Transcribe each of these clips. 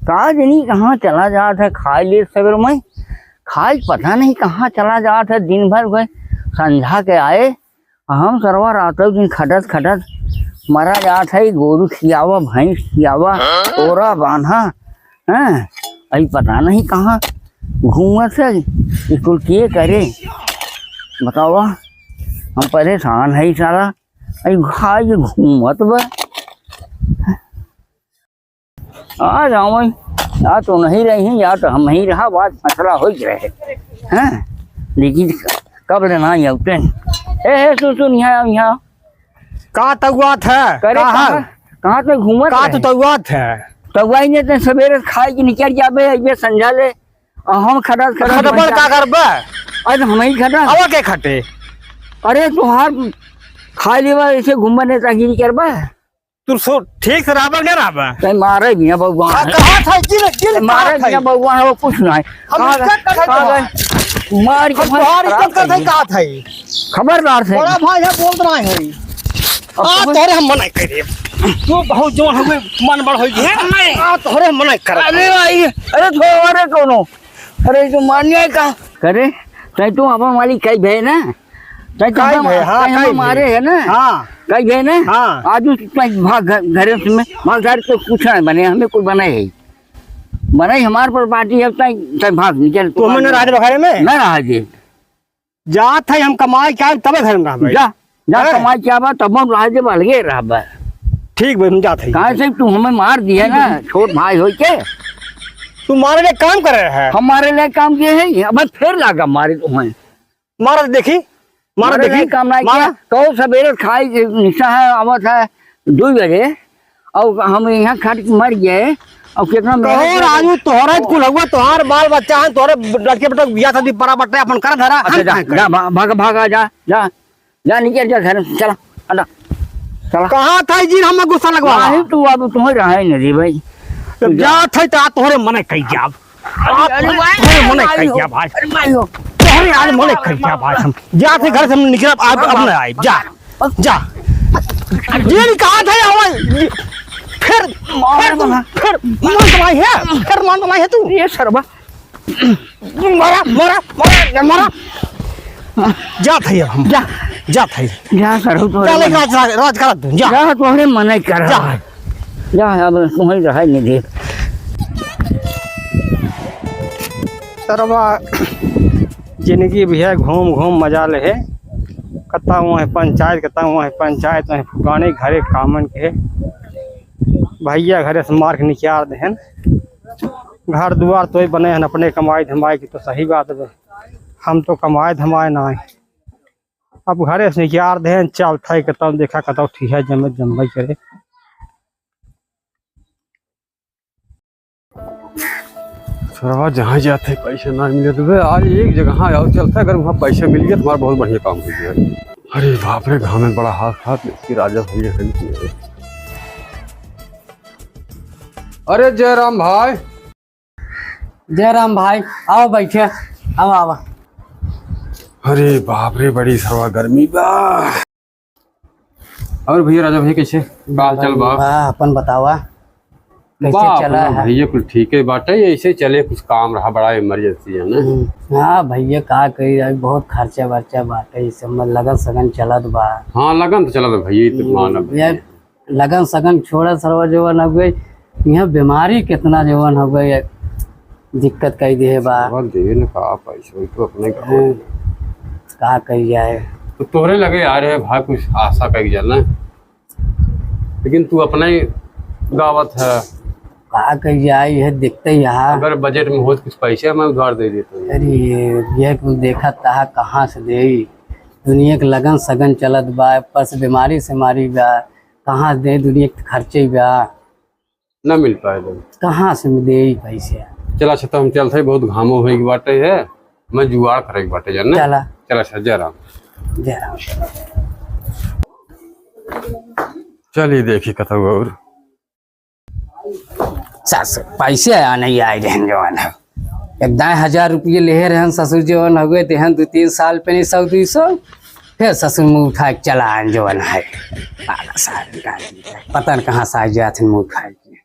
काज नहीं कहाँ चला जाता है, खाए ले सवेर में खाए पता नहीं कहाँ चला जाता है। दिन भर गए संझा के आए, हम सरवा रात दिन खटत खटत मरा जाता है। गोरू खियावा, भैंस खियावा, ओरा बांधा, हैं अभी पता नहीं कहाँ घूमत है। इसको के करे बताओ, हम परेशान है सारा। अभी खाए घूमत बा आ जाओ, या तो नहीं रही हैं या तो हम नहीं रहा, बात मसला हो रहे हैं। लेकिन कब लेना उठे हे सुन यहाँ का तगुआत है, कहाँ पे घूमत का तो तगुआत है। तगुआई ने तो सवेरे खाए के निकल जाबे, अइबे संझा ले हम खड़ा खटबड़ का करबे। अरे हम ही खड़ा हवा के खटे। अरे तुहार खाए लेवा ऐसे घूमने ताकि करबा तू सो ठीक से रहबे नहीं रहबे। कहीं मारे भी भगवान, कहां था गिल मारे भी भगवान, वो कुछ नहीं मार के बाहर इज्जत कर दे। का था खबरदार से बड़ा भाई है, बोलत नहीं है। आ तोरे हम मना करे, तू बहुत जोन हवे मन बड़ होई है। आ तोरे हम मना कर। अरे भाई, अरे थोड़े कोनो, अरे तो मानिए का करे तै तू अपन मालिक कई भे ना, तै कई भे। हां कई मारे है ना। हां कई भे ना। हां आज तू भाग घरे में भाग, घर तो कुछ नहीं बने, हमें कोई बनाए है बनाई हमार पर पार्टी है। तै भाग निकल। तू मैंने राज बखारे में ना रहा जी जात है, हम कमाई क्या तबे घर में रहबे। जा जा कमाई क्या बा तब हम राज दे अलगे रहबा। ठीक भाई हम जात है। कहां से तू हमें मार दिया ना, छोट भाई होई के तू मारे ले काम कर रहा है। हमारे लिए काम किए है, अब फिर लागा मारे तुम्हें। मारा देखी, मारा देखी काम नहीं किया। कहो सवेरे खाई निशा है, आवत है 2 बजे और हम यहाँ खाट के मर गए। और कितना कहो राजू तोहरा कुल हुआ, तोहार बाल बच्चा है, तोहरे लड़के बेटा बियाह शादी परा बटे अपन कर धरा। अच्छा जा भाग भागा, जा जा जा निकल जा घर से, चला अल्लाह चला। कहां था जी, हमें गुस्सा लगवा नहीं तू अब तुम्हें रहा नहीं भाई। जा थे ता तोहरे मने कह जाब। तोहरे मने कह जा भाई, तोहरे आज मने कह जा भाई। हम जा थे घर से, हम निकल अब नहीं आए। जा जा ये कहां था हवा फिर मान दवाई है, फिर मान दवाई है तू। ये सरबा मारा मारा मारा मारा। जा थे हम, जा जा थे जा सर तो चल राज कर तू। जा जा तोहरे मन कर जा जा, अब तुम्हें रहा नहीं दे सरवा। जिंदगी भी है घूम घूम मजा ले है। कता हुआ है पंचायत, कता हुआ है पंचायत में फुकाने घरे कामन के भैया घरे से मार के निकाल दे हैं। घर दुआर तो बने हैं अपने कमाई धमाई की, तो सही बात है। हम तो कमाए धमाए ना, अब घरे से निकाल दे। चल था कतौ देखा कतौ ठीक है, जमे जमई करे। सरवा जहाँ जाते पैसे ना मिले तो आज एक जगह आओ चलता, अगर वहाँ पैसे मिल गए तुम्हारा बहुत बढ़िया काम हो गया। अरे बाप रे, गाँव में बड़ा हाथ हाथ इसकी राजा भैया है। अरे जयराम भाई, जयराम भाई आओ बैठे, आओ आओ। अरे बाप रे, बड़ी सरवा गर्मी बा। और भैया राजा भैया कैसे बाल चल बा? अपन बतावा कैसे चला है? भैया कुछ ठीक है बाटे, ऐसे चले, कुछ काम रहा, बड़ा इमरजेंसी है ना। हाँ भैया का कही, बहुत खर्चा वर्चा बाटे, इस सब में लगन सगन चलत बा। हाँ लगन तो चलत भैया, तो मानब लगन सगन छोड़ा सरवा जवन हो गई, यहाँ बीमारी कितना जवन हो गई, दिक्कत कही दे बा। दे न का पैसा तो अपने का कही जाए। तो तोहरे लगे आ रहे भाई, कुछ आशा कर जाना, लेकिन तू अपना ही दावत है। का कही जाए, यह दिखते यहाँ अगर बजट में हो तो कुछ पैसे मैं उधार दे देता हूँ। अरे ये कुछ देखा था कहाँ से दे, दुनिया के लगन सगन चलत बा, पर से बीमारी से मारी बा, कहाँ से दे, दुनिया के खर्चे बा, न मिल पाए तो कहाँ से दे पैसे। चला अच्छा हम चलते, बहुत घामो हुए की बाटे है, मैं जुगाड़ करे की बाटे जाना। चला चला अच्छा जयराम। जयराम चलिए देखिए कथा और पैसे आ नहीं आए रहन जवान है, एकदम 1000 रुपये ले रहन ससुर जवान हो गए तेहन 2-3 साल पे नहीं 100-200, फिर ससुर मुँह उठा के चला आन जवान है। पता न कहाँ से आ जाते मुँह उठा के।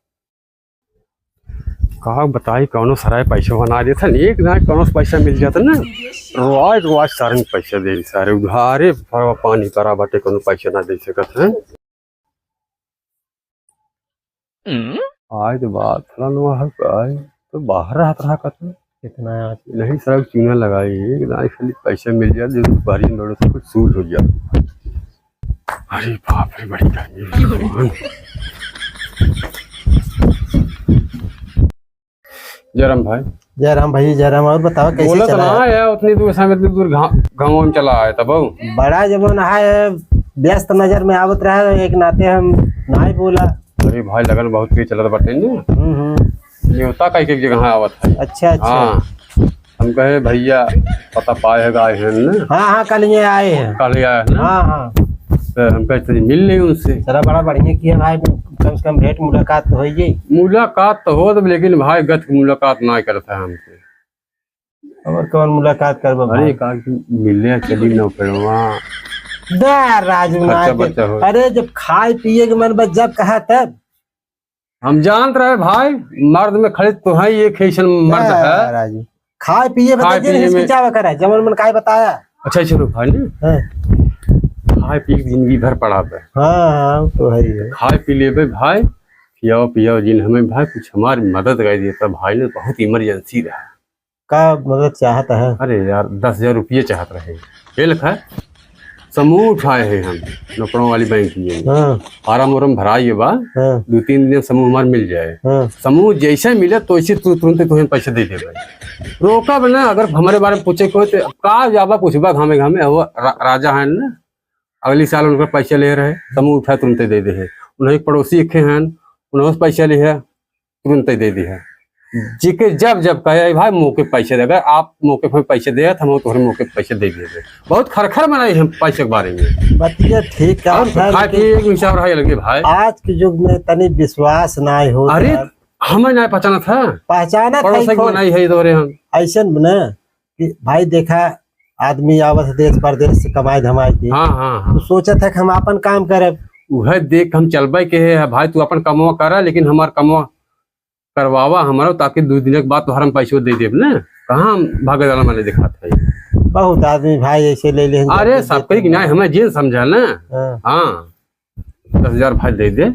का बताई कौनो सराय पैसा बना देता न एक ना कौनो से पैसा मिल जाता ना रोज सारे पैसा दे सारे उधारे पानी करा बाटे कोनो पैसा ना दे सकत है। आज तो बात फलाना है आज तो बाहर रहा कत कितना नहीं सर चूना लगाई एक ना खाली पैसा मिल जाए जो बारी में सब कुछ सूट हो जाए। अरे बाप रे बड़ी गर्मी जयराम भाई जयराम भाई जयराम। और बताओ कैसे बोला तो चला ना है उतनी दूर से इतनी दूर गाँव में चला आया तब बड़ा जब है व्यस्त नजर में आवत रहा एक नाते हम ना ही बोला। अरे भाई लगन बहुत तेज चलत बाटे ने न्योता कई कई जगह आवत है। अच्छा अच्छा हाँ हम कहे भैया पता पाए है गाय है ना। हाँ हाँ कल ये आए हैं। कल आया है ना। हाँ हाँ तो हम कहे मिल नहीं उनसे। चला बड़ा बढ़िया किया भाई कम से कम भेंट मुलाकात तो होगी। मुलाकात तो हो तो लेकिन भाई गत मुलाकात ना करता है हमसे। और कौन मुलाकात कर अरे का मिलने चली न पेड़वा राजू खर्चा बर्चा हो। अरे जब खाए पिए के मन बस जब कहा तब हम जानते रहे भाई मर्द में खड़े तो है एक ऐसा मर्द है राजू खाए पिए खाए पिए में करे जमन मन काय बताया। अच्छा चलो भाई ने खाए पी जिंदगी भर पड़ा है। हाँ तो है खाए पी ले भाई पियाओ पियाओ जिन हमें भाई कुछ हमारी मदद कर दिया तब भाई ने बहुत इमरजेंसी रहा का मदद चाहता है। अरे यार 10,000 रुपये चाहत रहे ये लिखा समूह उठाए हैं हम नौकरों वाली बैंक में फार्म वारम भराइए बा 2-3 दिन समूह हमारे मिल जाए। समूह जैसे मिले तो ऐसे तुरंत तुम्हें पैसे दे दे रोका बना अगर हमारे बारे में पूछे को तो का जाबा पूछबा घामे घामे वो राजा है ना अगली साल उनका पैसे ले रहे समूह उठा तुरंत दे दे है। उन्हें एक पड़ोसी एक हैं उन्होंने पैसे लिए है तुरंत दे दी है जिके जब जब कहे भाई मौके पैसे देगा आप मौके पर पैसे दे हम तुम्हारे मौके पैसे दे दिए बहुत खरखर बनाई हम पैसे के बारे में बतिया ठीक है लगे भाई आज के युग में तनी विश्वास ना हो। अरे हमें ना पहचाना था पहचाना बनाई है दौरे हम ऐसा न कि भाई देखा आदमी आवत देश परदेश से कमाई धमाई की। हाँ हाँ तो सोचा था कि हम अपन काम करे वह देख हम चलबे के है भाई तू अपन कमवा करा लेकिन हमार कमवा करवावा हमारा ताकि 2 दिन के बाद तो हम पैसे दे दे ना कहाँ भागे वाला मैंने देखा था। बहुत आदमी भाई ऐसे ले ले। अरे सब कहीं नहीं हमें जिन समझा ना। हाँ 10,000 भाई दे दे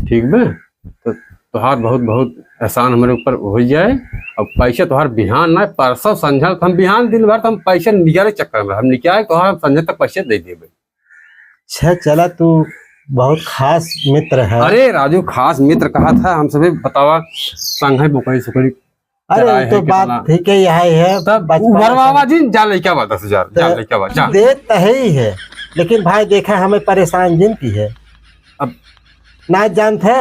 ठीक बे तो तुहार बहुत बहुत एहसान हमारे ऊपर हो जाए। अब पैसे तुहार बिहान ना परसों संझा हम बिहान दिन भर तो हम पैसे निकाले चक्कर में हम निकाले तो हम संझा तक पैसे दे देवे। अच्छा चला तू बहुत खास मित्र है। अरे राजू खास मित्र कहा था हम सभी बतावा संघ बुकड़ी सुकड़ी। अरे तो बात ठीक है तब भरवावा जी जान ले क्या बात 10,000 जान ले क्या बात जान दे तो ही है लेकिन भाई देखा हमें परेशान जिन की है अब ना जानते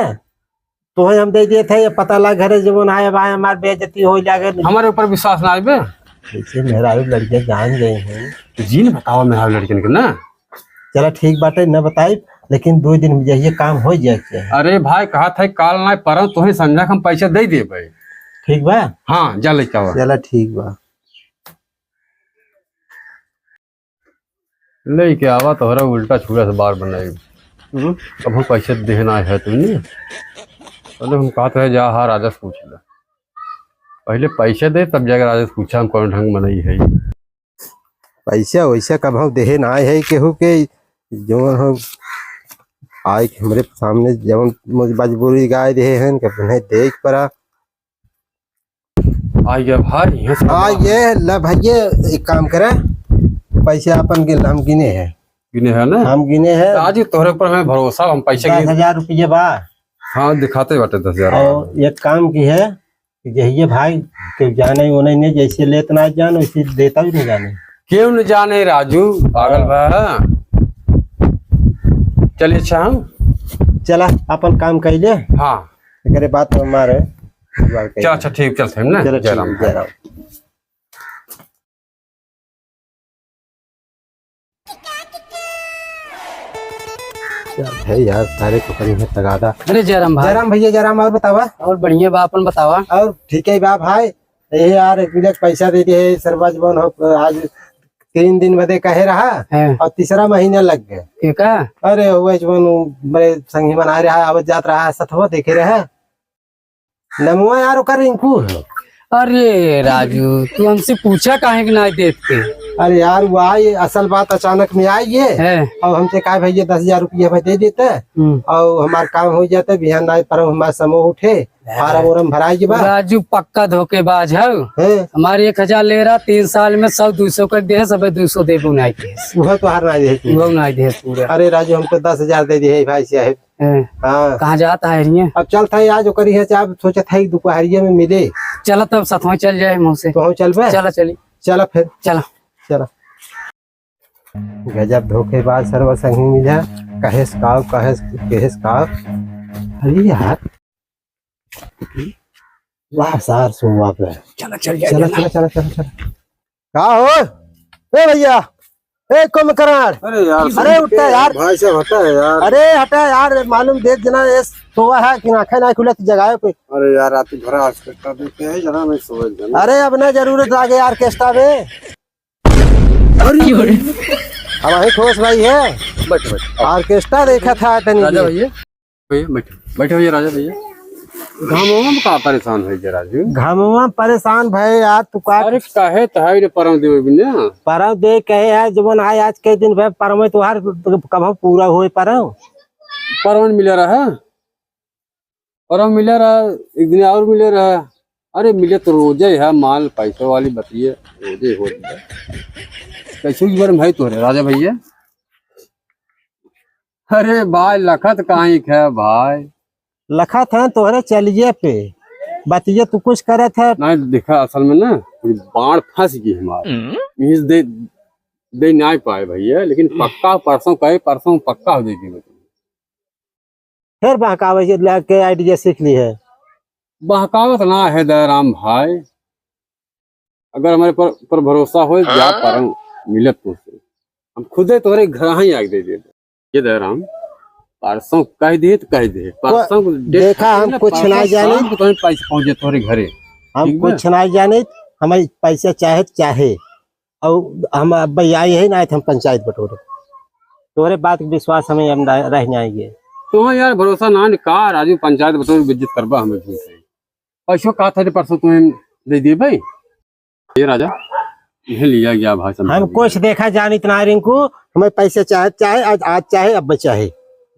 तो हम दे दिए थे ये पता लगा घरे जब आए भाई हमारे बेइज्जती हो जाएगा हमारे ऊपर विश्वास ना आए जैसे मेरा लड़कियां जान गए हैं तो जी ने बताओ मेरा लड़कियन के ना। चला ठीक बात है न बताई लेकिन 2 दिन में यही काम हो जाए। अरे भाई कहा था काल ना पर तुम्हें संझा हम पैसे दे दे भाई ठीक बा। हाँ जा लेके आवा चला ठीक बा लेके आवा तोहरा उल्टा छुड़ा से बार बनाई अब हम पैसे देना है तुमने पहले हम कहा था जा हाँ राजा से पूछ ला पहले पैसे दे तब जाकर राजा से पूछा हम कौन ढंग मनाई है पैसा वैसा कब देहे ना है केहू के जो हम आए हमारे सामने जब मजबूरी गाय दे हैं कभी देख पड़ा आइए भाई ये ल भैया एक काम करे पैसे अपन हम गिने हैं गिने है ना हम गिने हैं आज तोहरे पर हमें भरोसा हम पैसे 10,000 रुपये बा। हाँ दिखाते बाटे 10,000 और एक काम की है यही भाई के जाने वो नहीं जैसे लेत ना जान वैसे देता भी नहीं जाने क्यों न जाने राजू पागल भाई चलिए अच्छा हम चला अपन काम कर ले। हाँ करे बात हमारे अच्छा ठीक चलते हैं ना। जयराम है यार सारे कपड़े में तगादा। अरे जयराम भाई जयराम भैया जयराम और बतावा और बढ़िया बा अपन बतावा और ठीक है बा भाई ये यार एक पैसा दे दिए सरवा जबन आज 3 दिन बदे कहे रहा और 3रा महीना लग गए ठीक है। अरे वो जबन बड़े संगी बना रहा अब जात रहा सतवा देखे रहे नमुआ यार ओकर रिंकू है। अरे राजू तू हमसे पूछा काहे कि नहीं देखते अरे यार वो आई, असल बात अचानक में आई है है? और हमसे कहा भैया 10,000 रुपया भाई दे देते और हमारा काम हो जाता है। बिहान आए पर हमारा समूह उठे फार्म उरम भराई बा। राजू पक्का धोखेबाज है। हैं? हमारे 1,000 ले रहा 3 साल में 100-200 कर दे, सब 200 दे बुनाई के वह तो हार ना दे। वो नहीं दे पूरे। अरे राजू हम तो 10,000 दे दिए भाई साहब। हाँ कहाँ जाता है रिये? अब चल था आज करी है आप सोचा था दोपहरिया में मिले। चलो तब साथ में चल जाए मुँह से। तो चल बे चलो चली चलो फिर चलो चलो। गजब धोखेबाज सर्व संगी मिला। कहेस काव कहेस काव। अरे यार वाह सार सुनवा पे। चलो चल जाए। चलो चलो चलो चलो चलो। का हो ए भैया ए कम करार। अरे यार अरे उठता यार भाई साहब हटा है यार। अरे हटा यार मालूम देख जना ये सोवा है कि आंखें ना खुले जगह पे। अरे यार रात भर ऑर्केस्ट्रा देखते हैं जरा मैं सोच जाना। अरे अब ना जरूरत लागे यार ऑर्केस्ट्रा में। अब वही खोस भाई है बैठो बैठो ऑर्केस्ट्रा देखा था तनी। राजा भैया बैठो बैठो भैया राजा भैया घामों में का परेशान है जरा राजू। घामवा परेशान भय यार तू का अरे काहे तहाई रे परम देव बिना परव दे कहे है जबन आए आज के दिन भय परव में तुहार कब पूरा होए परव। परवन मिले रहा परम मिले रहा एक दिन और मिले रहा। अरे मिले तो रोजे है माल पैसों वाली बतिए रोजे हो कैसे की बार भाई तोरे राजा भैया। अरे भाई लखत कहाँ है भाई। लखा था तोहरे चलिए पे बतिए तू कुछ करे थे। नहीं देखा असल में ना बाढ़ फंस गई हमारे दे दे नहीं पाए भैया लेकिन पक्का परसों कहे परसों पक्का हो जाएगी। फिर बहकावे से लेके आइडिया सीख ली है। बहकावत ना है दयाराम भाई अगर हमारे पर भरोसा हो जा पर मिलत तुझसे हम खुदे तोरे घर ही आग दे ये दयाराम परसों कह दे तो कह दे परसों देखा हम कुछ ना जाने तुम्हें पैसे पहुंचे तोरे घरे हम ठीक कुछ ना जाने हमें पैसा चाहे चाहे और हम अब आई है ना हम पंचायत बटोरे तोरे बात का विश्वास हमें हम रहने आएंगे। तो यार भरोसा ना का राजू पंचायत बतौर इज्जत करबा हमें झूठ है पैसों का था परसों तुम्हें दे दिए भाई ये राजा ये लिया गया भाई हम कुछ देखा जान इतना रिंकू हमें पैसे चाहे चाहे आज चाहे अब चाहे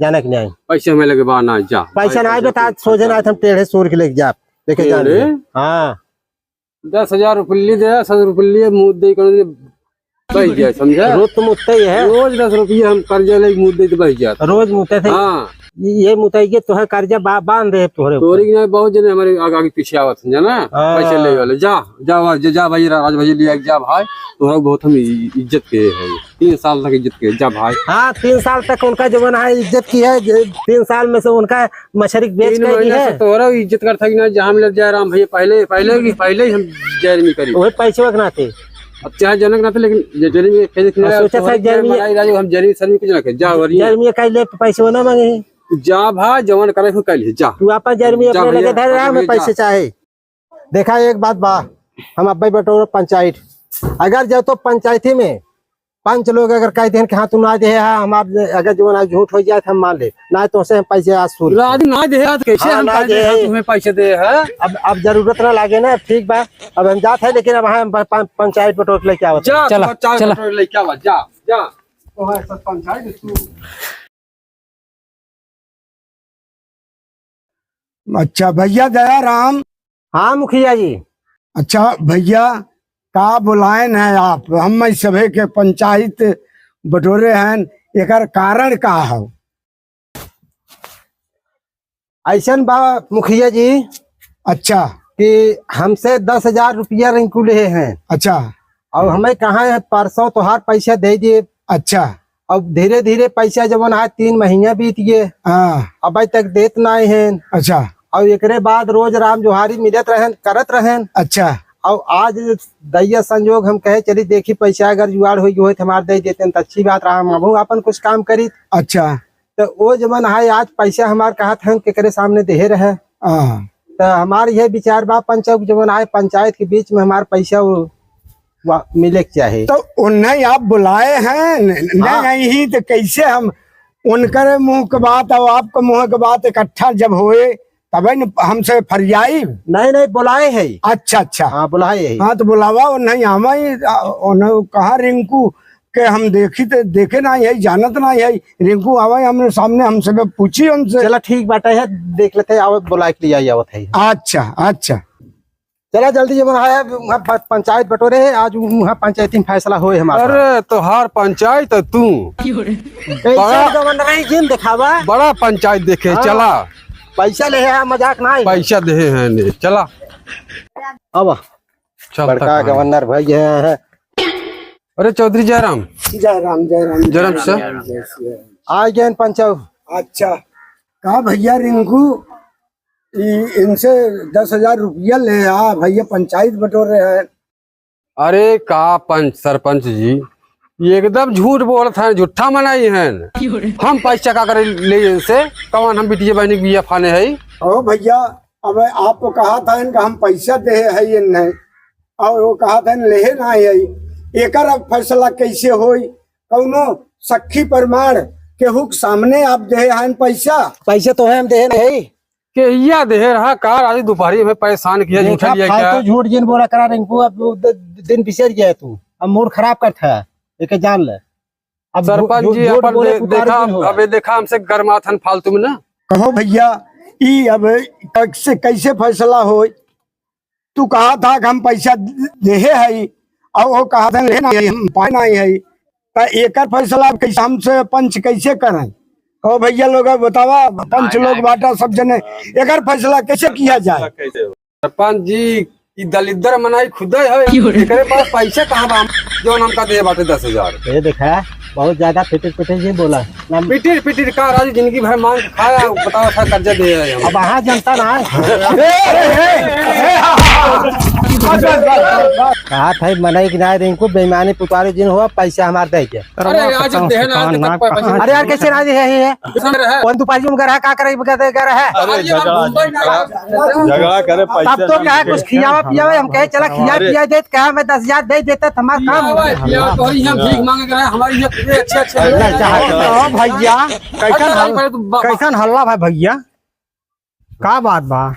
जाना कि नहीं पैसे हमें लगे बा ना जा पैसा ना बता सोचे ना हम टेढ़े सूर के लेके जा देखे जाने। हाँ 10,000 रुपये दे 100 रुपये मुँह दे कर बह गया समझा। रोज तुम उठते ही है रोज 10 रुपये हम कर्जा ले मुँह दे बह जाता रोज मुते थे। हाँ ये मुतैये तो है कर्जा बांध दे तोहरे तोरी की बहुत जने हमारे आगे आगे पीछे आवत समझा ना पैसे ले वाले जा जा जा भाई राज भाई लिया जा भाई तुम्हारा बहुत हम इज्जत के है 3 साल तक इज्जत के जा भाई। हाँ 3 साल तक उनका जवन है इज्जत की है 3 साल में से उनका मछली बेच के है तोरा इज्जत करता कि ना जहाँ मिल जाए राम भैया पहले ही हम जैरमी करी वही पैसे वगनाते अब चाहे जनक ना थे लेकिन जर्मी हम जर्मी शर्मी कुछ ना जा जर्मी का ले पैसे ना मांगे जा भाई जवन करे हो कल जा तू आपा जर्मी अपने लगे धर रहा मैं पैसे चाहे। देखा एक बात बा हम अब्बे बटोर पंचायत अगर जब तो पंचायती में 5 लोग अगर कहते हैं कि हाँ तू ना दे हमारे अगर जो ना झूठ हो जाए हम मान ले ना तो से हम पैसे आज सूर ना दे कैसे हम तुम्हें पैसे दे है अब जरूरत ना लागे ना ठीक बा अब हम जाते हैं लेकिन अब हम पंचायत बटोर लेके आओ चला लेके आवा जा जा तो है सब पंचायत तू। अच्छा भैया दयाराम। हाँ मुखिया जी। अच्छा भैया का बुलायन है आप हम सभे के पंचायत बटोरे हैं एकर कारण का है। ऐसन बा मुखिया जी अच्छा कि हमसे 10,000 रुपया रिंकू ले हैं। अच्छा और हमें कहा है परसों तोहार पैसा दे दिए। अच्छा अब धीरे धीरे पैसा जब है 3 महीना बीत गए अब तक देत ना है। अच्छा और एकरे बाद रोज राम जोहारी मिलत रहन करत रहन। अच्छा और आज दैया संजोग हम कहे चली देखी पैसा अगर जुगाड़ हो गई तो हमारे दे देते तो अच्छी बात रहा हम अपन कुछ काम करी। अच्छा तो वो जमन है आज पैसा हमारे कहा था केकरे सामने दे रहे तो हमारे यह विचार बा पंचायत जमन आए पंचायत के बीच में हमारे पैसा मिले के चाहे तो उन्हें आप बुलाए हैं नहीं तो कैसे हम उनकर मुंह के बात और आपके मुंह के बात इकट्ठा जब होए तबे न हमसे फरियाई। नहीं नहीं बुलाए है। अच्छा अच्छा, हाँ बुलाए है। हाँ तो बुलावा और नहीं हमें कहा रिंकू के हम देखे ना है, जानत ना है। रिंकू आवे हमने सामने हमसे पूछी उनसे। चला ठीक बाटे है, देख लेते हैं, आवत बुला के लिए आवत है। अच्छा अच्छा, चला जल्दी जब है वहाँ पंचायत बटोरे है, आज वहाँ पंचायती में फैसला होए हमारा। अरे तोहार पंचायत है तू गवर्नर जिन दिखावा बड़ा पंचायत देखे। हाँ। चला पैसा ले है, मजाक ना है। पैसा दे हैं ने, चला अब चल बड़का तक। गवर्नर भाई है। अरे चौधरी जयराम जयराम जयराम जयराम सर आ गए पंचायत। अच्छा, कहा भैया रिंकू इनसे 10,000 रुपया ले आ भैया, पंचायत बटोरे हैं। अरे का पंच सरपंच जी ये एकदम झूठ बोलत है, झूठा मनाई है। हम पैसा का करे ले इनसे, कौन हम बिटिया बहनी के बिया फाने है। ओ भैया, अब आपको कहा था इनका हम पैसा दे है ये नहीं, और वो कहा था ले ना है। एकर अब फैसला कैसे होई? कौनो सखी प्रमाण केहू के सामने आप दे हैं पैसा? पैसे तो है हम दे नहीं। के या दे रहा कार आज दोपहरी में परेशान किया झूठा लिया क्या। फालतू झूठ जिन बोला करा रिंकू, अब दिन पिछड़ गया तू, अब मूड खराब करता है, एक जान ले। अब सरपंच जी झूठ अपन बोले पुकार देखा, दिन होगा। अबे देखा हमसे गरमाथन फालतू में ना। कहो भैया ई अब कैसे फैसला हो? तू कहा था कि हम पैसा दे है, और वो कहा था लेना है, हम पाए नहीं है। तो एकर फैसला कैसे हमसे पंच कैसे करें? कहो भैया लोग बतावा, पंच लोग बाटा सब जने, एकर फैसला कैसे किया जाए? सरपंच जी ई दलिद्र मनाई खुद है, एकरे पास पैसा कहाँ बा जो हमका दे बाटे 10,000। ये देखा बहुत ज्यादा पिटिर पिटिर जी बोला ना। पिटिर पिटिर का राजी जिंदगी भर मांग के खाया, बताओ था कर्जा दे है हम। अब वहाँ जनता ना कहा था मनई कि ना रिंकू बेईमानी पुतारी जिन हुआ, पैसा हमारे दे के। अरे आज देहन आज तक पैसा अरे यार कैसे ना दे है कौन तू पाजी में घर है, का करे कर है। झगड़ा करे पैसे तब तो क्या है, कुछ खियावा पियावा, हम कहे चला खिया पिया दे, कहा मैं 10,000 दे देता हमारा काम हो गया। भीख मांगे करे हमारी अच्छे भैया कैसन हल्ला भाई भैया, का बात बा?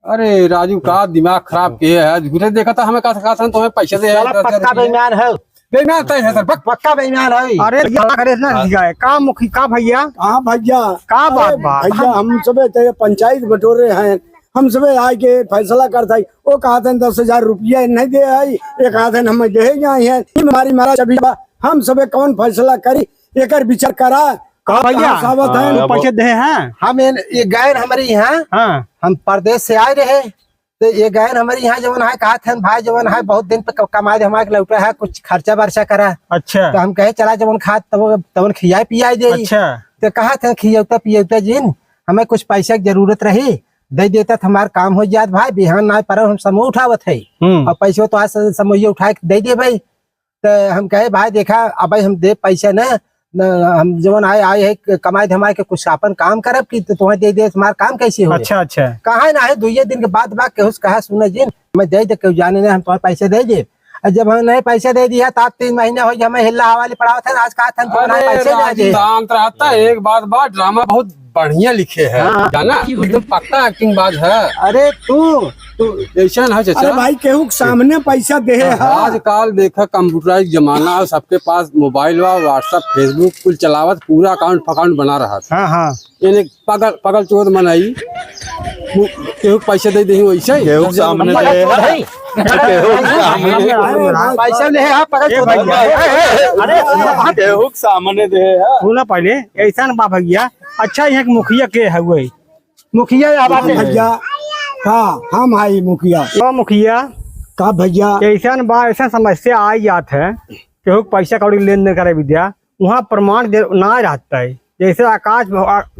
अरे राजू का दिमाग खराब किए है, झूठे देखा था हमें कहा था तुम्हें पैसे दे। पक्का बेईमान है, बेईमान तय है सर, पक्का बेईमान है। अरे करे ना है का मुखी का भैया, हाँ भैया, का बात बा? भैया हम सब पंचायत बटोरे हैं, हम सब आके फैसला करता है। वो कहा था 10,000 रुपया नहीं दे आई, एक कहा था हमें दे है। हमारी मारा चबी हम सब कौन फैसला करी, एक विचार करा। का भैया सावत है पैसे दे हैं। हम ये गैर हमारे यहाँ, हाँ हम परदेश से आए रहे, तो ये गैर हमारे यहाँ जवन है, कहा था भाई जवन है बहुत दिन पे कमाए हमारे लौटा है, कुछ खर्चा वर्चा करा। अच्छा तो हम कहे चला जवन खा तवन खिया पिया दे। अच्छा तो कहा था खियौता पियौता जिन हमें कुछ पैसा की जरूरत रही, दे देता तो हमारा काम हो जात भाई। बिहान ना पर हम समूह उठावत है, और पैसे तो आज समूह उठा के दे दे भाई। तो हम कहे भाई देखा अब हम दे पैसा न हम जवन आए है कमाए धमाए के कुछ अपन काम करब की, तो तुम्हें दे दे तुम्हारा काम कैसे हो? अच्छा अच्छा कहा ना है 2 दिन के बाद केहू कहा सुन जिन मैं दे केहू जाने नहीं, हम तुम्हें पैसे दे दे। जब हम नहीं पैसा दे दिया तो आप 3 महीने हो हमें हिल्ला हवाली पड़ा था, आज कहा था पैसे दे दे। शांत रहता है, एक बात बात ड्रामा बहुत बढ़िया लिखे है, जाना एकदम पक्का एक्टिंग बाज है। अरे तू ऐसा है अरे चाचा, भाई केहू के सामने पैसा दे है। आजकल देखा कंप्यूटराइज जमाना और सबके पास मोबाइल व व्हाट्सएप फेसबुक कुल चलावत, पूरा अकाउंट फकाउंट बना रहा था। हाँ हाँ यानी पगल चोर मनाई केहू पैसे दे दे वैसे केहू के सामने दे है, पैसा ले केहू के सामने दे है। सुना पहले ऐसा बा भैया। अच्छा यहाँ के मुखिया के है वही मुखिया भैया का हम आई मुखिया वो मुखिया का भैया ऐसा बा, ऐसा समस्या आई जात है केहू के पैसा कौड़ी लेन देन करे विद्या, वहाँ प्रमाण ना रहता है। जैसे आकाश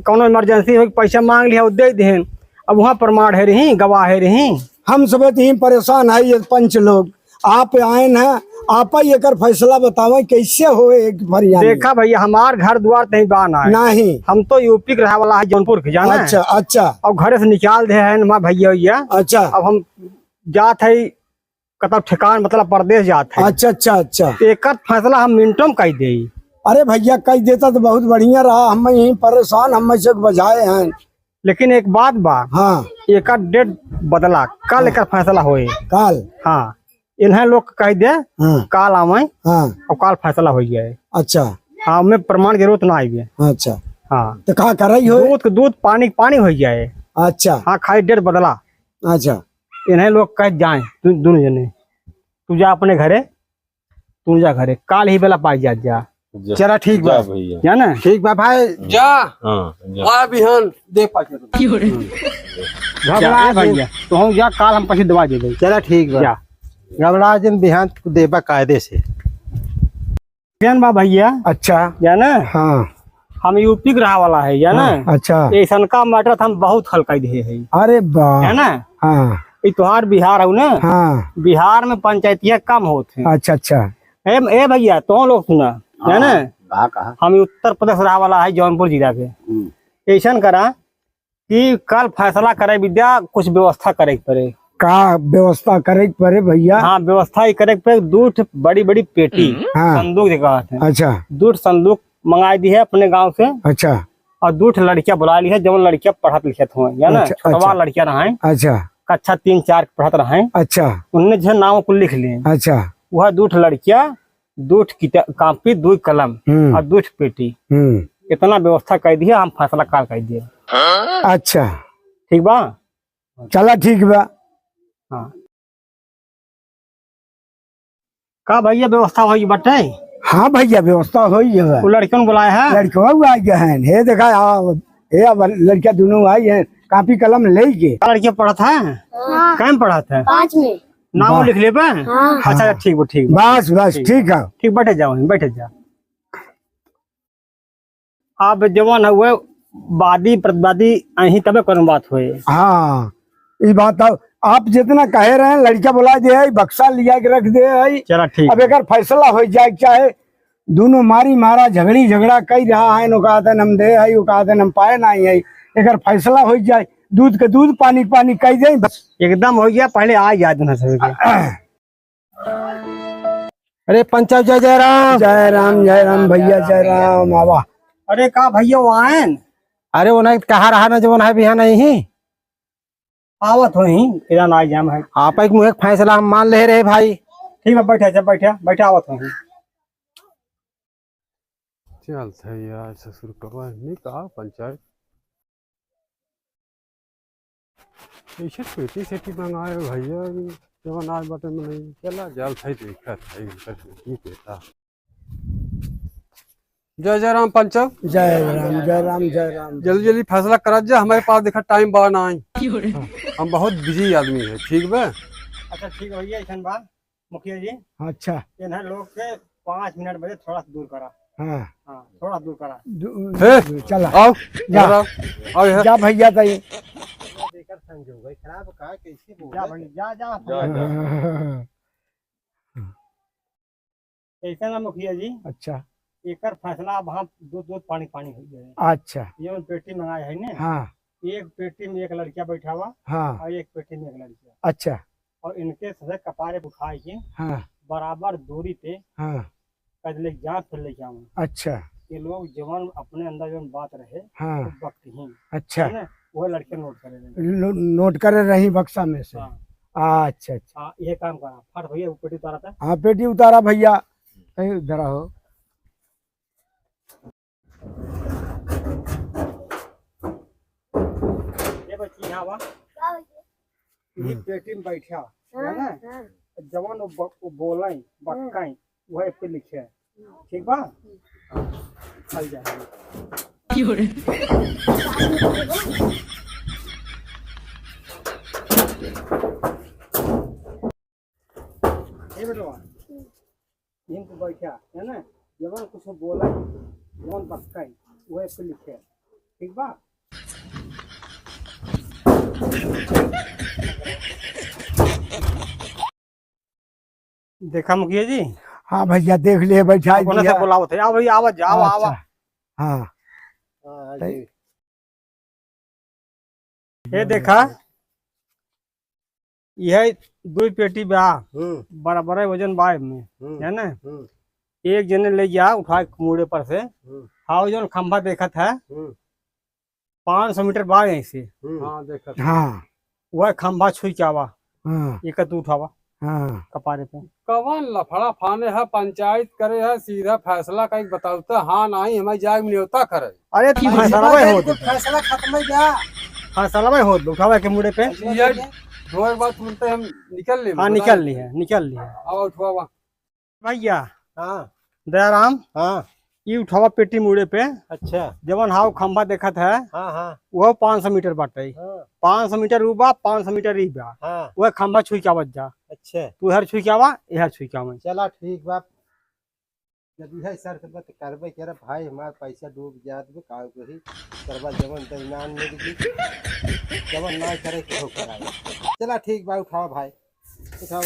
कोनो इमरजेंसी हो पैसा मांग लिया वो दे दें, अब वहाँ प्रमाण है रही, गवाह है रही। हम सब यही परेशान है, ये पंच लोग आप आए न, आप ही एकर फैसला बतावे कैसे हो। एक फरियाद देखा भैया हमार घर द्वार कहीं बाना है, नहीं, हम तो यूपी के रहे वाला है, जौनपुर के जाना है। अच्छा अच्छा अब घरे से निकाल दे है ना भैया। अच्छा अब हम जात है कतब ठिकान मतलब प्रदेश जात है। अच्छा अच्छा अच्छा। एक फैसला हम मिनटों में कह दे। अरे भैया कह देता तो बहुत बढ़िया रहा, हम यही परेशान हम से बजाए हैं। लेकिन एक बात बा, हाँ एक डेट बदला, कल एक फैसला होए। काल। हाँ, इन्हें लोग कह दे हाँ काल आवे हाँ और काल फैसला हो जाए। अच्छा हाँ, में प्रमाण की जरूरत ना आई। अच्छा। हाँ, तो कहा कर रही हो? दूध पानी पानी हो जाए। अच्छा हाँ, खाली डेट बदला। अच्छा इन्हें लोग कह जाए दोनों जने, तू जा अपने घरे, तू जा घरे, काल ही बेला पाई जा। चला ठीक बा भैया। जा ना। ठीक बा भाई। जा हाँ आ बिहान दे पाके जा भैया, तो हम जा, काल हम पैसे दवा दे। चला ठीक बा। जा घबरा जिन बिहान देबा कायदे से। बहन बा भैया। अच्छा जा ना, हाँ हम यूपी के रहा वाला है, या ना। अच्छा। ऐसा का मैटर हम बहुत हल्का दे है, अरे बा है ना। हाँ ये तोहार बिहार है ना। हाँ बिहार में पंचायतियाँ कम होते हैं। अच्छा अच्छा। ए भैया, तो लोग सुना, है ना। हम उत्तर प्रदेश रहा वाला है, जौनपुर जिला के। ऐसा करा कि कल फैसला करे विद्या, कुछ व्यवस्था करे पड़े। का व्यवस्था करे पड़े भैया? हाँ, व्यवस्था ही करे पे, दूध बड़ी बड़ी पेटी, हाँ। संदूक जगह है। अच्छा दूध संदूक मंगा दी है अपने गांव से। अच्छा और दूठ लड़कियां बुला ली है, जब लड़कियां पढ़त लिखत हुए, या ना। अच्छा, छोटवा अच्छा। लड़कियां रहे, अच्छा कक्षा 3-4 पढ़त रहे। अच्छा उनने जो नाम को लिख लिए। अच्छा। वह दूठ लड़कियां, दूठ कॉपी, दूध कलम और दूठ पेटी, इतना व्यवस्था कर दी है। हम फैसला काल कर दिए। अच्छा ठीक बा। चला ठीक बा। हाँ, का भैया व्यवस्था होगी बटे? हाँ भैया व्यवस्था हो ही है। वो लड़कियों बुलाए हैं। लड़कियों आ गए हैं, हे देखा हे लड़कियां दोनों आई है, कॉपी कलम ले के। लड़कियां पढ़त है। कहाँ पढ़त है? 5 में। नाम लिख ले। अच्छा ठीक बा, ठीक बा। बस बस ठीक है। ठीक, बैठे जाओ, बैठे जा। आप जवान हुए, वादी प्रतिवादी अही तबे कौन बात हुए। हाँ ये बात आप जितना कहे रहे हैं, लड़का बुला दे है, बक्सा लिया के रख दे है। चला ठीक। अब एक फैसला हो जाए, चाहे दोनों मारी मारा झगड़ा कई रहा है, नो कहा हम दे है, वो कहा हम पाए नहीं है। एक फैसला हो जाए, दूध के दूध, पानी पानी कह दे, बस एकदम हो गया। पहले आ याद ना सके। अरे पंचायत जय जय राम। जय राम भैया, जय राम। आवा। अरे का भैया वो आए? अरे वो नहीं कहा रहा ना, जवन है बिहान नहीं आवत हो ही, किरण आ जाम है। आप एक मुँह फैसला हम मान ले रहे भाई। ठीक है, बैठे आवत हो ही। चल था यार, ससुर कबा नहीं कहा पंचायत ऐसे पेटी सेटी मंगाए भैया, जवन आज बटे में नहीं चला जाल था, देखा था नहीं कहता। जय जय राम पंचक। जय राम जय राम जय राम। जल्दी जल्दी फैसला करा जा, हमारे पास देखा टाइम बा ना आई, हम बहुत बिजी आदमी है। ठीक बा। अच्छा ठीक है भैया, ऐसा बात मुखिया जी। अच्छा इन्हें लोग के 5 मिनट बजे थोड़ा सा दूर करा। हाँ हाँ, थोड़ा दूर करा। चला आओ जा। आओ यहाँ। जा भैया तई। खराब कहा कैसे जा भैया, जा। ऐसा ना मुखिया जी, अच्छा एक फैसला अब हम दूध पानी पानी हो जाए। अच्छा। ये पेटी मंगाए है ना। हाँ एक पेटी में एक लड़किया बैठा हुआ, हाँ और एक पेटी में एक लड़किया, अच्छा। और इनके सजे कपारे उठाए के हाँ बराबर दूरी पे हाँ कदले जांच फिर ले जाऊँ। अच्छा। ये लोग जवान अपने अंदर जो बात रहे, हाँ वो वक्त ही, अच्छा। है ना, वो लड़के नोट करे। नोट करे रही बक्सा में से। हाँ अच्छा अच्छा। हाँ, ये काम करा फट भैया, वो पेटी उतारा था। हाँ पेटी उतारा भैया, कहीं उधरा हो। ये बच्ची यहाँ वा, ये पेटी में बैठा है ना, जवान वो बोले बक्काई वह पे लिखे। ठीक बा। चल जाए। ये बेटवा, इन पे बैठा है ना, जवान कुछ बोला, जवान बक्काई वह पे लिखे। ठीक बा। देखा मुखिया जी। हाँ भैया देख लिए, बैठा कौन से बुलाओ थे? आओ भैया, आवाज जाओ, आवा। हाँ ये देखा, यह 2 पेटी बा, बराबर वजन बा में, है ना। एक जने ले जा उठा मुड़े पर से। हाँ, जो खंभा देखा था 500 मीटर बाद यहीं से हाँ देखा हाँ वह खंभा छुई के आवा हाँ एक तू उठावा हाँ कपारे पे। कवन लफड़ा फाने है पंचायत करे है सीधा फैसला कहीं बताता हाँ नहीं हमारी जाग में न्योता करे अरे तू फैसला में हो फैसला खत्म हो गया। फैसला में हो उठावा के मुड़े पे। ये दो बात सुनते हम निकल ले हाँ निकल ली है आओ उठवा भैया। हाँ दयाराम हाँ ये उठावा पेटी मुड़े पे अच्छा जवन हाउ खंभा देखत है हाँ हाँ वो 500 मीटर बाटे। हाँ 500 मीटर ऊ बा 500 मीटर ई बा। हाँ वह खंभा छुई के आवत जा। अच्छा तू हर छुई के आवा यह छुई के आवा। चला ठीक बाप जब है सर से बात करबे करे भाई हमार पैसा डूब जात बे का कही करबा जवन दरमियान में दी जवन ना करे के हो कराए। चला ठीक बा उठाओ भाई उठाओ।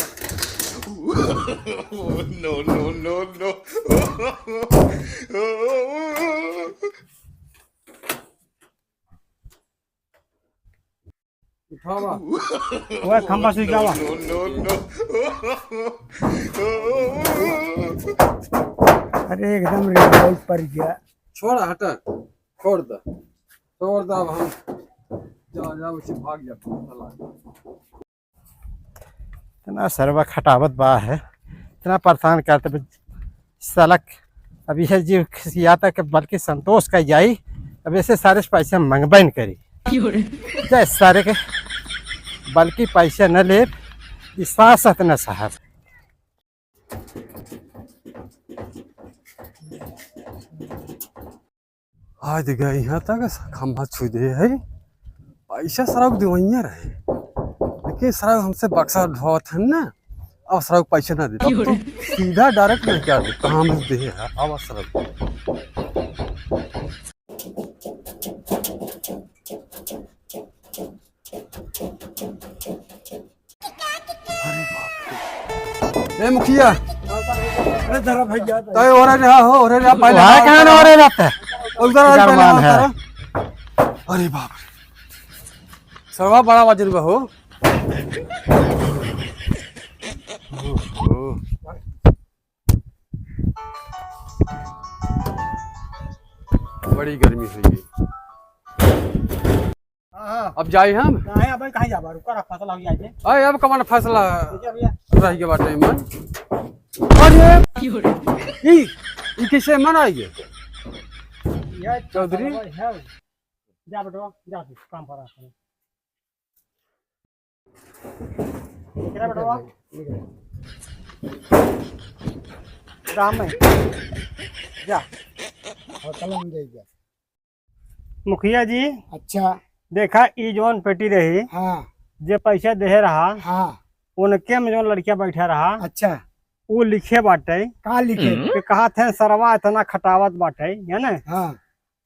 उठावा वह खंभा छुई के आवा। अरे एकदम रिवाइज पर गया। छोड़ हटा छोड़ दे अब हम जा उसे भाग जा इतना सरवा खटावत बा है इतना परेशान करते बे सलक अभी है जी खिसियाता के बल्कि संतोष का जाई अब ऐसे सारे पैसे मंगबे न करी जय सारे के बल्कि पैसे न ले सासत न साहब। आज गए यहाँ तक खंभा छू दे है पैसा सड़क दिवैया रहे लेकिन सड़क हमसे बक्सा ढोत है ना अब सड़क पैसे ना दे अब तो सीधा डायरेक्ट नहीं क्या दे कहाँ में दे है अब सड़क ए मुखिया अरे जरा भैया तय हो रहा पहले वहाँ कहाँ न हो रहे रहता है उधर आ पहले गरमान है। अरे बाप रे सरवा बड़ा वजन का हो बड़ी गर्मी हुई अब जाए हम कहाँ जा रुका फसला हो जाए। अरे अब कमान फैसला भैया रह के बाटे मन अरे ई किसे मन आई है चौधरी जा बेटो जा तू काम पर आ क्या बेटो राम में जा और कलम दे गया। मुखिया जी अच्छा देखा ई जोन पेटी रही हाँ जे पैसा दे रहा हाँ उनके में जो लड़किया बैठा रहा अच्छा वो लिखे बाटे का लिखे कि कहा थे सरवा इतना खटावत बाटे है ना हाँ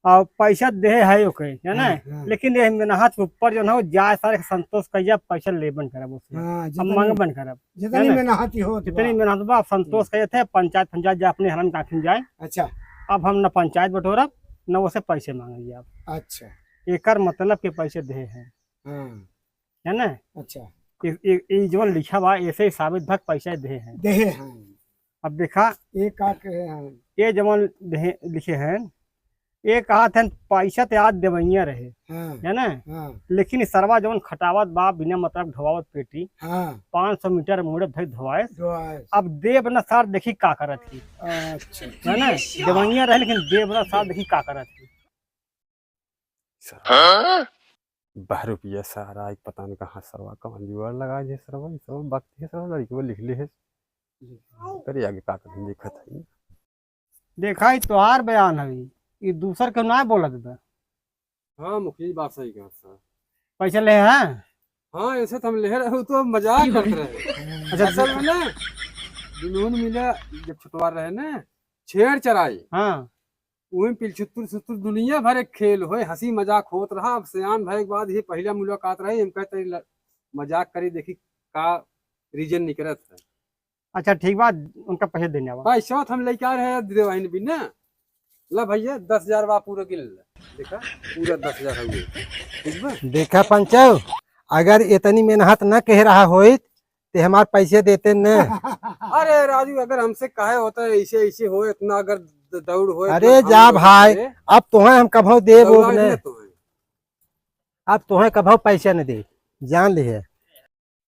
और पैसा दे है ओके है ना हाँ। लेकिन ये मेहनत के ऊपर जो है जाए सारे संतोष कहिए पैसा लेबन करब उससे हाँ हम मांगबन करब जितनी मेहनत हो जितनी मेहनत बा संतोष कहे थे पंचायत जा अपने हरन काखिन जाए। अच्छा अब हम न पंचायत बटोरब न उसे पैसे मांगेंगे आप अच्छा एकर मतलब के पैसे दे हैं हाँ है ना अच्छा जो लिखा बा ऐसे ही साबित भक पैसा दे हैं। देहे हाँ अब देखा एक काट के हाँ ये जवन लिखे हैं ये कहा थे पैसा तो आज देवैया रहे हाँ है ना हाँ लेकिन सरवा जवन खटावत बा बिना मतलब ढोवावत पेटी हाँ 500 मीटर मुड़े धई धोवाए दुआएं। अब देव न सार देखी का करत थी अच्छा है ना देवैया रहे लेकिन देव न सार देखी का करत थी। 12 रुपया सारा एक पता नहीं कहाँ सरवा कहाँ जुआर लगा जे सरवा ये सब वक्त है सरवा लड़की वो लिख ले है करे आगे का कर देखत है देखा ही तोहार बयान है ये दूसर के ना बोलत बा। हाँ मुखिया बात सही कहा सर पैसा ले हैं हाँ ऐसे तो हम ले रहे हो तो मजाक करते रहे अच्छा असल में ना जुनून मिला जब छुटवा रहे ना छेड़ चराई हाँ वही पिलछुत्तुर सुत्तुर दुनिया भर एक खेल होए हंसी मजाक होत रहा। अब सयान भरे के बाद ये पहला मुलाकात रही हम कहते मजाक करी देखी का रीजन निकलत है। अच्छा ठीक बात उनका पैसे देने आवा पैसा हम लेके आ रहे देवाइन भी ना ला भैया 10,000 बा पूरा गिन देखा पूरा 10,000 हो गए ठीक बा। देखा पंचव अगर इतनी मेहनत न कह रहा होइत ते हमारे पैसे देते न। अरे राजू अगर हमसे कहे होता है ऐसे ऐसे हो इतना अगर दौड़ हो अरे जा भाई अब तो हम कभो देव उब ने अब तुम्हें कभी पैसे नहीं दे, जान लिए।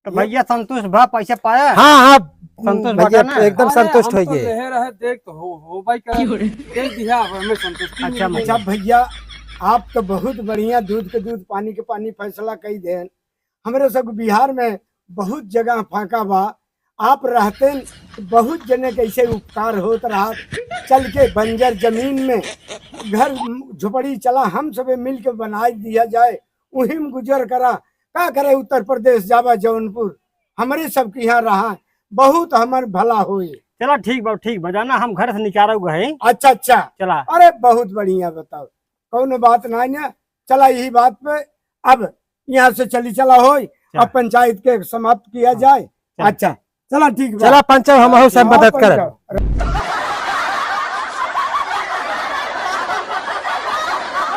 तो भैया संतुष्ट भा पैसा पाया? हाँ हाँ संतोष भैया बता ना। एकदम संतुष्ट हो गए। देख तो हो भाई का देख दिया हमें संतुष्टि अच्छा अच्छा भैया, आप तो बहुत बढ़िया दूध के दूध पानी के पानी फैसला कई देन। हमारे सब बिहार में बहुत जगह फाका बा, आप रहते तो बहुत जने कैसे उपकार होत रहा। चल के बंजर जमीन में घर झुपड़ी चला, हम सब मिल के बना दिया जाए, वहीं में गुजर करा। का करे उत्तर प्रदेश जावा जौनपुर, हमारे सब के यहाँ रहा, बहुत हमार भला होई। चला ठीक बा जाना, हम घर से निकालो गए। अच्छा अच्छा, चला अरे बहुत बढ़िया, बताओ कौन बात नहीं ना। चला यही बात पे अब यहाँ से चला हो, अब पंचायत के समाप्त किया जाए। अच्छा चला ठीक बा। चला पंच हम से मदद कर। पंच।